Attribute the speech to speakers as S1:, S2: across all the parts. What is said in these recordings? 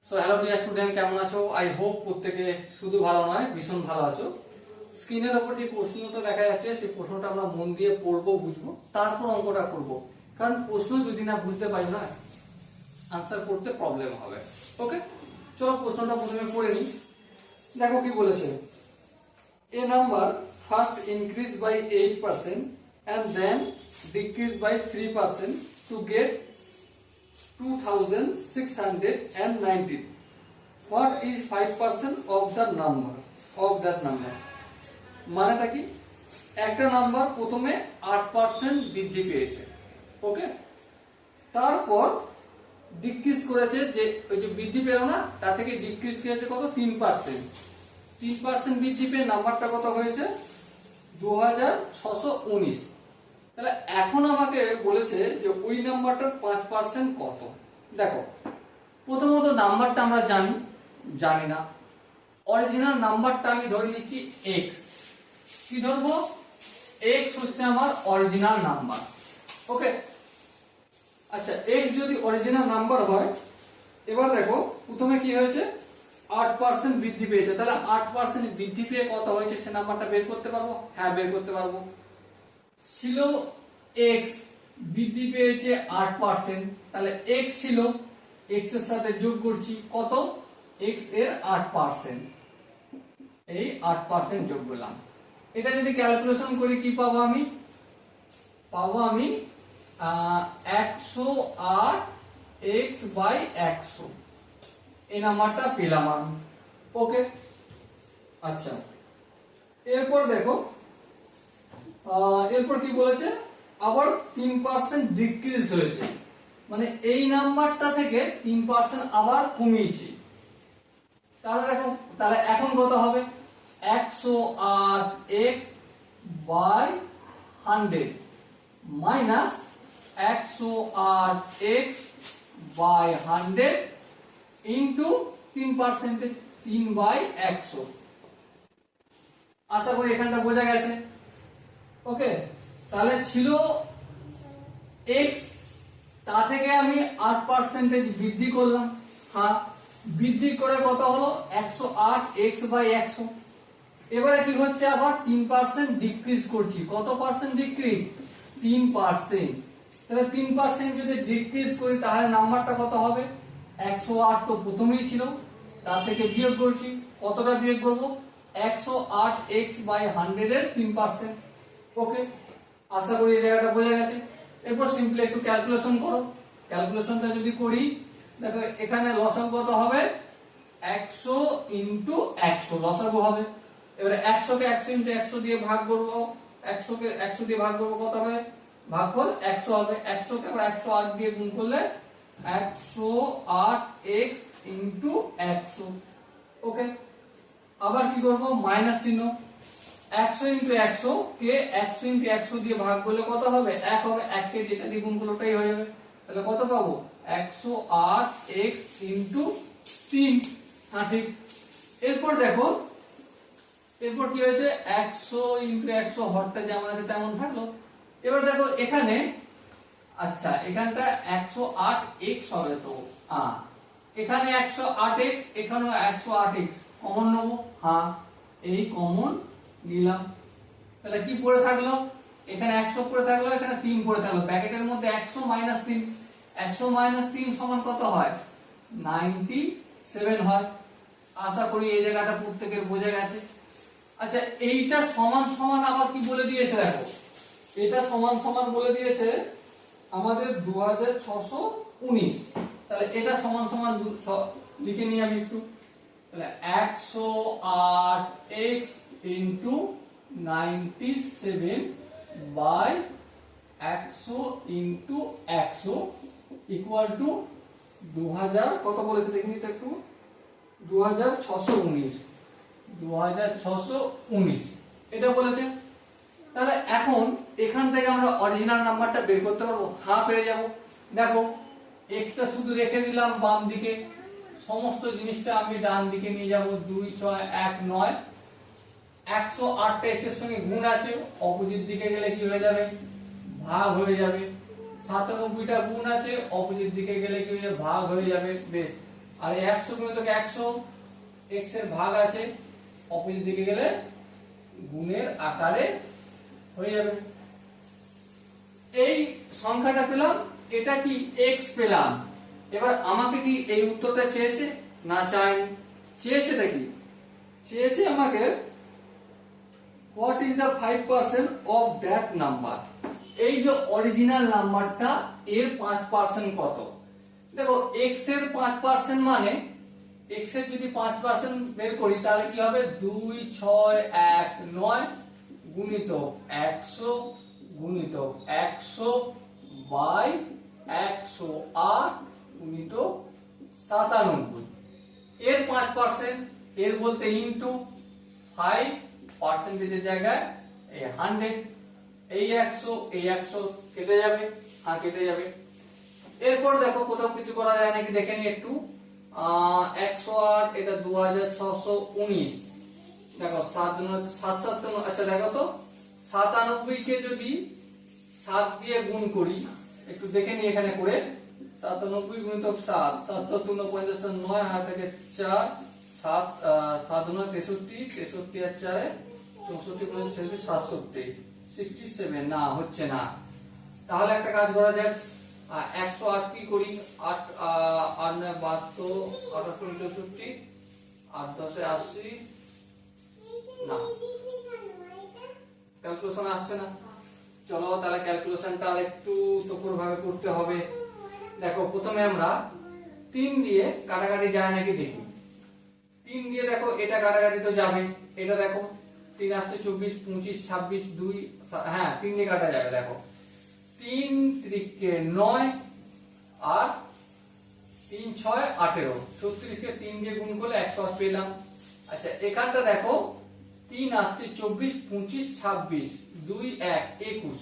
S1: So hello dear student, কেমন আছো? I hope প্রত্যেকে শুধু ভালো নয়, ভীষণ ভালো আছো। স্ক্রিনের ওপর যে প্রশ্নটা দেখা যাচ্ছে সেই প্রশ্নটা আমরা মন দিয়ে পড়বো, বুঝবো, তারপর অঙ্কটা করব। কারণ প্রশ্ন যদি না বুঝতে পারি না, আনসার করতে প্রবলেম হবে। ওকে, চলো প্রশ্নটা প্রথমে পড়ে নিই। দেখো কি বলেছে। A number first increase by 8% and then decrease by 3% to get 2690. What is 5% of the number of that number? মানেটা কি? একটা নাম্বার প্রথমে 8% বৃদ্ধি পেয়েছে, ওকে, তারপর ডিক্রিজ করেছে, যে ওই যে বৃদ্ধি পেল না তার থেকে ডিক্রিজ করেছে কত? 3%। 3% বৃদ্ধি পেয়ে নাম্বারটা কত হয়েছে? 2619। তাহলে এখন আমাকে বলেছে যে ওই নাম্বারটার 5% কত। দেখো, প্রথমত নাম্বারটা আমরা জানি না। অরিজিনাল নাম্বারটা আমি ধরে নিচ্ছি x। কি ধরবো? x হচ্ছে আমার অরিজিনাল নাম্বার, ওকে। আচ্ছা, x যদি অরিজিনাল নাম্বার হয়, এবার দেখো প্রথমে কি হয়েছে? 8% বৃদ্ধি পেয়েছে। তাহলে 8% বৃদ্ধি পেয়ে কত হয়েছে সে নাম্বারটা বের করতে পারবো? হ্যাঁ, বের করতে পারবো। ছিল x, বৃদ্ধি পেয়েছে 8%, তাহলে x ছিল, x এর সাথে যোগ করছি কত? x এর 8%, এই 8% যোগ করলাম। এটা যদি ক্যালকুলেশন করি কি পাবো আমি? পাবো আমি 108 x বাই 100, এই নাম্বারটা পেলাম আমি, ওকে। আচ্ছা, এরপর দেখো, এরপর কি বলেছে? আবার 3% ডিক্রিজ হয়েছে, মানে এই নাম্বারটা থেকে 3% আবার কমিয়েছি। তাহলে দেখো, তাহলে এখন কত হবে? 108x by 100 minus 108x by 100 into 3%, 3 by 100। আশা করি এখানটা বোঝা গেছে, ওকে। তাহলে ছিল x, তা থেকে আমি 8% বৃদ্ধি করলাম। হ্যাঁ, বৃদ্ধি করে কত হলো? 108x by 100। এবারে কি হচ্ছে? আবার 3% ডিক্রিজ করছি। কত পার্সেন্ট ডিক্রিজ? 3%। তাহলে 3% যদি ডিক্রিজ করি তাহলে নাম্বারটা কত হবে? 108 তো প্রথমেই ছিল, তার থেকে বিয়োগ করছি। কতটা বিয়োগ করব? 108x বাই 100 এর 3%, ওকে। আশা করি এই জায়গাটা বোঝা গেছে। এরপর সিম্পলি একটু ক্যালকুলেশন করো। ক্যালকুলেশনটা যদি করি, দেখো এখানে লসাগু কত হবে? 100 ইন্টু 100 লসাগু হবে। এবারে 100 কে 100 ইন্টু 100 দিয়ে ভাগ করব। 100 কে 100 দিয়ে ভাগ করব, কত হবে? ভাগফল 100 হবে। 100 কে আবার 108 দিয়ে গুণ করলে 108x ইন্টু 100, ওকে। আবার কি করব? মাইনাস চিহ্ন। 100 ইন্টু 100 কে 100 ইন্টু 100 দিয়ে ভাগ করলে কত হবে? 1 হবে। 1 কে যেটা দিয়ে গুণ করলে ওটাই হয়ে যাবে। তাহলে কত পাবো? 108x into 3। হ্যাঁ, ঠিক। এরপর দেখো, এরপর কি হয়েছে? 100 ইন্টু 100 হরটা যেমন আছে তেমন থাকলো। এবার দেখো এখানে, আচ্ছা এখানটা 108x হবে, তো এখানে 108x, এখানেও 108x, কমন নেব। হ্যাঁ, এই কমন নিলাম। তাহলে কি পড়ে থাকলো? এখানে 100 পড়ে থাকলো, এখানে 3 পড়ে থাকলো। ব্র্যাকেটের মধ্যে 100 মাইনাস 3, 100 মাইনাস 3 সমান কত হয়? 97 হয়। আশা করি এই জায়গাটা প্রত্যেকের বোঝা গেছে। আচ্ছা, এইটা সমান সমান আবার কি বলে দিয়েছে? দেখো, এটা সমান সমান বলে দিয়েছে আমাদের 2619। তাহলে এটা সমান সমান লিখে নিই আমি একটু। তাহলে 108x into 97 by 100 into 100 equal to 2000, কত বলেছে দেখিনি তো একটু? 2619, 2619 এটা বলেছে। তাহলে এখন এখান থেকে আমরা অরিজিনাল নাম্বারটা বের করতে পারবো? হ্যাঁ, পেরে যাব। দেখো, এক্সটা শুধু রেখে দিলাম বাম দিকে, সমস্ত জিনিসটা আমি ডান দিকে নিয়ে যাব। 2 6 1 9, 108টা এক্স এর সঙ্গে গুণ আছে, অপোজিট দিকে গেলে কি হয়ে যাবে? ভাগ হয়ে যাবে। 97টা গুণ আছে, অপোজিট দিকে গেলে কি হয়ে যাবে? ভাগ হয়ে যাবে। বেশ, আর 100 গুণিতক 100 x এর ভাগ আছে, অপোজিট দিকে গেলে গুণের আকারে হয়ে যাবে। এই সংখ্যাটা পেলাম, এটা কি x পেলাম। এবার আমাকে কি এই উত্তরটা চেয়েছে? না, চাইনি। চেয়েছেটা কি? চেয়েছে আমাকে what is the 5% of that number, এই যে অরিজিনাল নাম্বারটা এর 5% কত। দেখো x এর 5% মানে x এর যদি 5% বের করি তাহলে কি হবে 2619 গুণিতক 100 গুণিতক 100 বাই 108 গুণিতক 97। এর 5%, এর বলতে ইনটু 5 পার্সেন্টেজের জায়গায় এই 100, এই 100 এই 100 কেটে যাবে, হ্যাঁ কেটে যাবে। এরপর দেখো কোথাও কিছু করা যায় নাকি দেখে নি একটু। 108 এটা 2619, দেখো 7 আচ্ছা দেখো তো 97 কে যদি 7 দিয়ে গুণ করি, একটু দেখে নি এখানে করে। 97 গুণিতক 7, 7 7 9 হাত থেকে 4, 7 7 63, 63 আর 4 64 67, 67 না হচ্ছে না। তাহলে একটা কাজ করা যাক, 108 কি করি, 8 8 9 72, 68 64, 8 10 80, না ক্যালকুলেশন আসছে না। চলো তাহলে ক্যালকুলেশনটা আর একটু তপুর ভাবে করতে হবে। দেখো প্রথমে আমরা 3 দিয়ে কাটাকাটি যায় নাকি দেখি। 3 দিয়ে দেখো এটা কাটাকাটি তো যাবে, এটা দেখো 3 আসতে 24 25 26 2, হ্যাঁ 3 দিয়ে কাটা যাবে। দেখো 3 3 9 আর 3 6 18, 36 কে 3 দিয়ে গুণ করলে 108 পেলাম। আচ্ছা এখানটা দেখো 3 আসতে 24 25 26 2 1 21,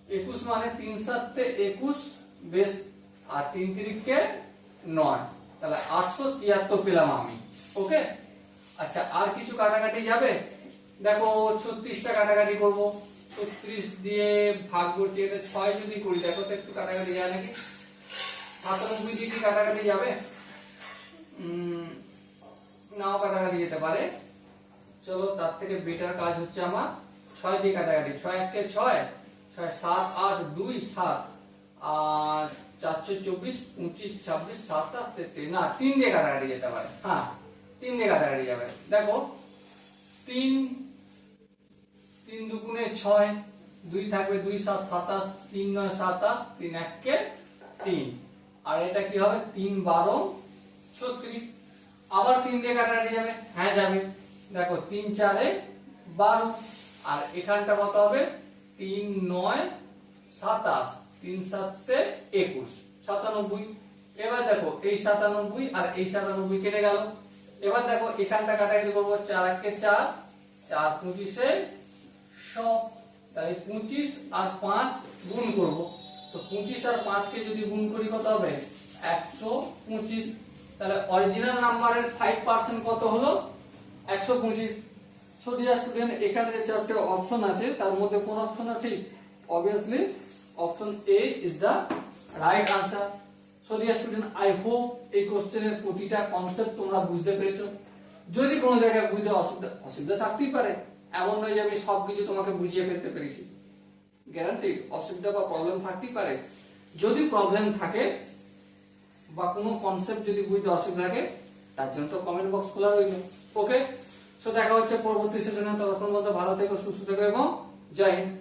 S1: 21 মানে 3 7 21 বেশ, আর 3 3 কে 9, তাহলে 873 পেলাম আমি। ওকে, আচ্ছা আর কিছু কাটাকাটি যাবে। দেখো 36টা কাটাকাটি করব, 36 দিয়ে ভাগ করছি, এটা 6 যদি করি দেখো তো একটু কাটাকাটি যায় নাকি। 97 দিয়ে কি কাটাকাটি যাবে? নাও কাটাকাটি যেতে পারে। চলো তার থেকে বেটার কাজ হচ্ছে আমার 6 দিয়ে কাটাকাটি। 6 1 কে 6, 6 7 8 2 7 আর 424 25 26 27 33, না 3 দিয়ে কাটাকাটি যেতে পারে, হ্যাঁ 3 দিয়ে কাটাকাটি যাবে। দেখো 3 3 দুগুণে 6, 2 থাকবে 2 7 27, 3 9 27, 3 1 কে 3, আর এটা কি হবে 3 12 36। আবার 3 দিয়ে কাটাকাটি যাবে, হ্যাঁ যাবে। দেখো 3 4 12, আর এখানটা কত হবে 3 9 27, 3 7 21 97। এবার দেখো এই 97 আর এই 97 কেটে গেল। এবার দেখো এখানটা কাটাকাটি করব, 4 1 কে 4, 4 25 100, তাই 25 আর 5 গুণ করব। তো 25 আর 5 কে যদি গুণ করি কত হবে 125। তাহলে অরিজিনাল নাম্বারের 5% কত হলো 125। সো ডিয়ার স্টুডেন্ট, এখানে যে চারটে অপশন আছে তার মধ্যে কোন অপশনটা ঠিক? Obviously option A is the right answer. So dear student, I hope এই কোশ্চেনের প্রতিটা কনসেপ্ট তোমরা বুঝতে পেরেছো। যদি কোনো জায়গায় বুঝতে অসুবিধা থাকতেই পারে, এমন নয় যে আমি সবকিছু তোমাকে বুঝিয়ে ফেলতে পেরেছি, গ্যারান্টি অসুবিধা বা প্রবলেম থাকতেই পারে। যদি প্রবলেম থাকে বা কোনো কনসেপ্ট যদি বুঝতে অসুবিধা থাকে, তার জন্য তো কমেন্ট বক্স খোলা রইল। ওকে, সো দেখা হচ্ছে পরবর্তী সেশনে। ততক্ষণ পর্যন্ত ভালো থেকো, সুস্থ থেকো এবং জয় হিন্দ।